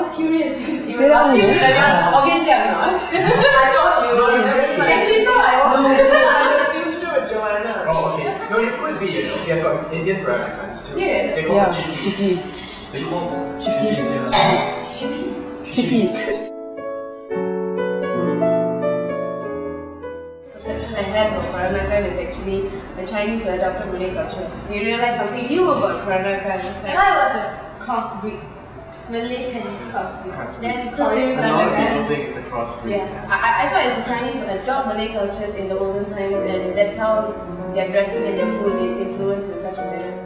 was curious. You Say were that asking me again? earlier. Obviously, I'm not. I thought you were. Actually, no, I was. I'm confused with Joanna. Oh, okay. No, you could be, you know. They've got Indian Peranakans too. Serious? They call Yeah, them chippies. chippies. They call them Chippies. Chippies? Chippies. Perception I have of Peranakan is actually the Chinese who adopted Malay culture. We realized something new about Peranakan. I thought it was a crossbreed. Malay Chinese crossbreed. Crossbreed. Then it's So called there A is lot of people understand. think it's a crossbreed. Yeah, I thought it's the Chinese who adopt Malay cultures in the olden times, and that's how their dressing and their food is influenced in such a manner.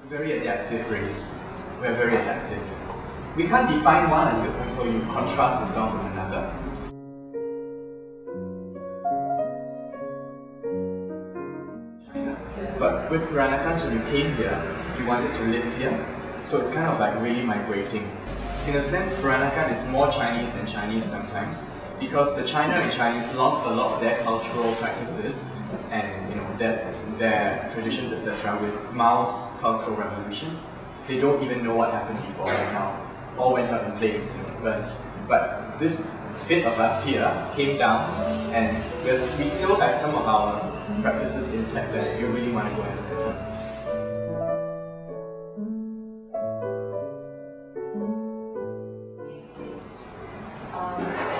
Very adaptive race. We're very adaptive. We can't define one until you contrast yourself with another. China. But with Peranakans, when you came here, you wanted to live here. So it's kind of like really migrating. In a sense, Peranakan is more Chinese than Chinese sometimes, because the China and Chinese lost a lot of their cultural practices and their traditions, etc. with Mao's Cultural Revolution. They don't even know what happened before right now. All went up in flames and burnt. But this bit of us here came down, and we still have some of our practices intact that if you really want to go and look at them.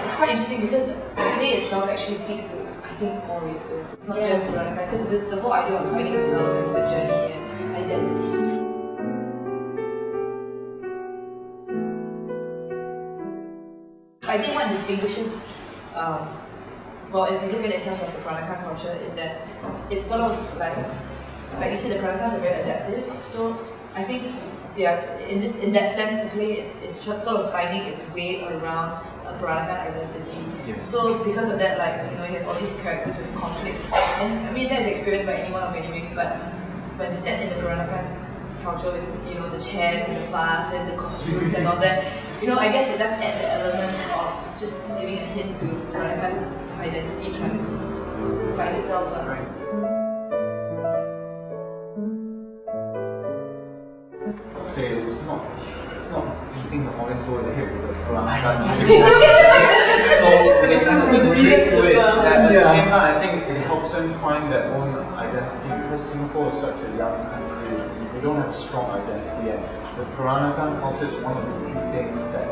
It's quite interesting because the play itself actually speaks to, I think, all races. It's not just Peranakan, because there's the whole idea of finding yourself and the journey and identity. I think what distinguishes, well, if you look at it in terms of the Peranakan culture, is that it's sort of like you said, the Peranakans are very adaptive. So I think they are in that sense, the play is sort of finding its way around a Peranakan identity. Yes. So because of that, you have all these characters with conflicts, and I mean that is experienced by anyone of any race. But when set in the Peranakan culture with the chairs and the vase and the costumes and all that, I guess it does add the element of just giving a hint to Peranakan identity trying to find itself. Right. Okay, it's not beating the audience over the head with the Peranakan. So they kind of relate to it. And at the same time, I think it helps them find their own identity, because Singapore is such a young country. We don't have a strong identity, and the Peranakan culture is one of the few things that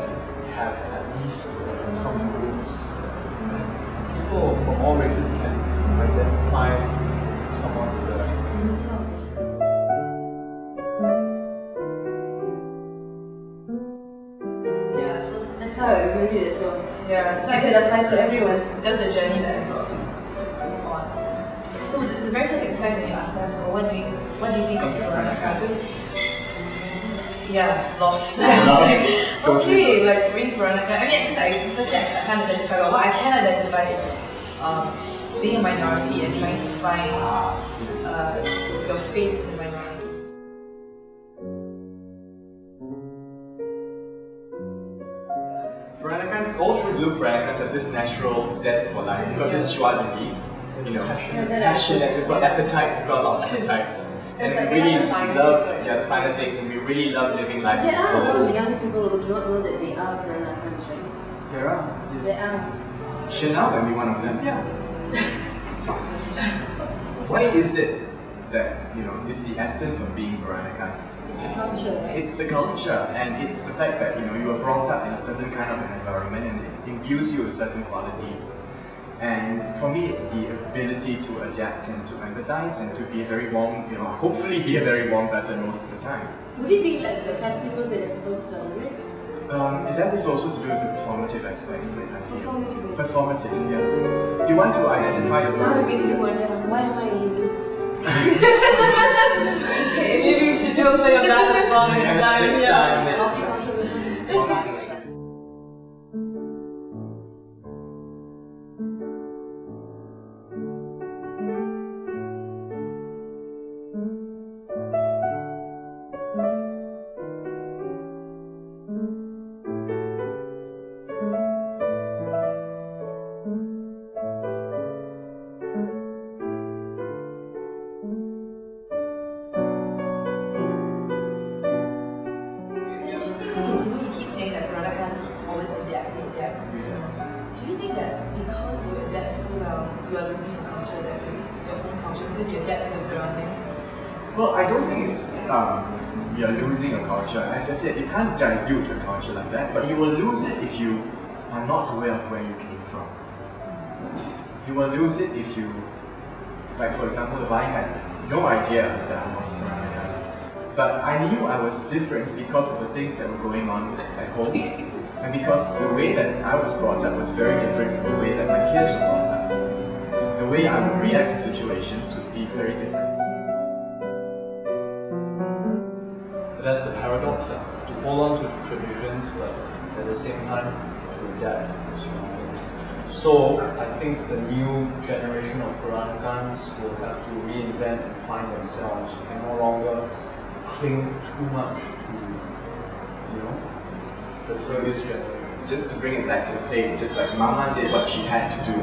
have at least some roots. People from all races can identify someone with the That's how I viewed it as well. Yeah, so I Because guess it applies to everyone. That's the journey that I sort of took on. So the very first exercise that you asked us, what do you think of the Peranakan? Yeah, lost. Okay, like reading Peranakan. I mean, I can't identify, but what I can identify is being a minority and trying to find your space in the minority. Peranakans, all through Blue Peranakans have this natural zest for life. We've got this joie de vivre, passionate, we've got appetites, we've got a lot of appetites. And we really love the finer things, and we really love living life There are a lot fullest. of young people who do not know that they are Peranakans, right? There are, yes. There are. Chanel can be one of them. Yeah. Why is it that is the essence of being Peranakan? It's the culture, right? It's the culture, and it's the fact that you were brought up in a certain kind of an environment, and it imbues you with certain qualities. And for me, it's the ability to adapt and to empathize and to be a very warm, hopefully be a very warm person most of the time. Would it be like the festivals that you're supposed to celebrate? That is also to do with the performative aspect of it, I feel. Performative. Performative, yeah. You want to identify yourself. Now it makes me wonder, why am I in Maybe we should do a play of that as well next time. Next Yeah. time. multiculturalism? well, you are losing your culture that way, your own culture, because you adapt to the surroundings. Well, I don't think it's you're losing a culture. As I said, you can't dilute a culture like that, but you will lose it if you are not aware of where you came from. You will lose it if you, like for example, if I had no idea that I was Peranakan, but I knew I was different because of the things that were going on at home, and because the way that I was brought up was very different from the way that my peers were brought up. The way I would react to situations would be very different. But that's the paradox, to hold on to traditions, but at the same time to adapt to surroundings. So I think the new generation of Peranakans will have to reinvent and find themselves. You can no longer cling too much to, the So previous it's generation. just to bring it back to the place, just like Mama did what she had to do,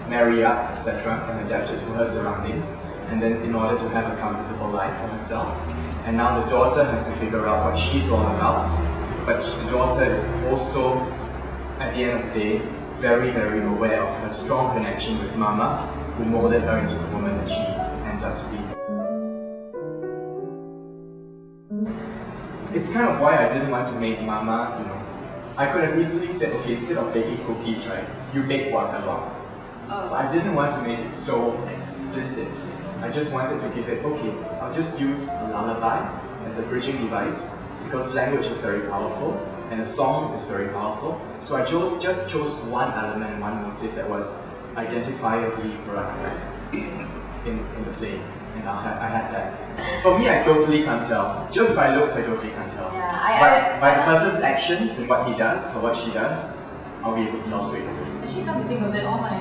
marry up, etc., and adapted to her surroundings, and then in order to have a comfortable life for herself. And now the daughter has to figure out what she's all about, but the daughter is also, at the end of the day, very, very aware of her strong connection with Mama, who molded her into the woman that she ends up to be. It's kind of why I didn't want to make Mama, I could have easily said, okay, instead of baking cookies, right, you bake guacamole. But I didn't want to make it so explicit. I just wanted to give it, okay, I'll just use a lullaby as a bridging device, because language is very powerful, and a song is very powerful. So I just chose one element and one motif that was identifiably Peranakan in the play. And I had that. For me, I totally can't tell. Just by looks, I totally can't tell. Yeah, But by the person's actions and what he does or what she does, I'll be able to tell straight away. Actually, come to think of it, all my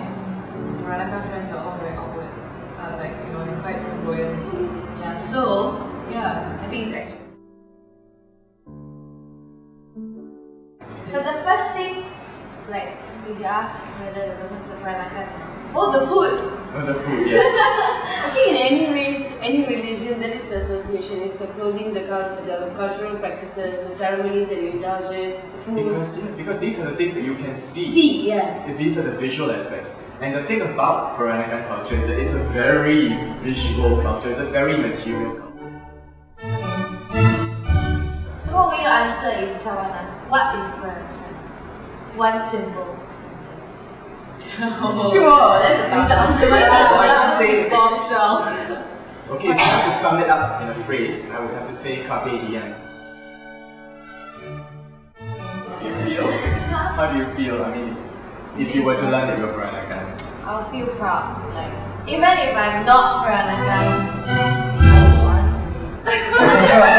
Peranakan friends are all very awkward. They're quite flamboyant. Yeah, so, I think it's action. But the first thing, like, if you ask whether the person's a Peranakan, The food! Oh, the food, yes. I think in any race, any religion, that is the association. It's the clothing, the cultural practices, the ceremonies that you indulge in, the food. Because these are the things that you can see. These are the visual aspects. And the thing about Peranakan culture is that it's a very visual culture. It's a very material culture. So what will you answer if someone asks, what is Peranakan? One simple Sure, that's the ultimate bombshell. Okay, if I have to sum it up in a phrase, I would have to say carpe diem. How do you feel? How do you feel? I mean, if you were to learn that you're Peranakan. I'll feel proud. Like, even if I'm not Peranakan, I want to be.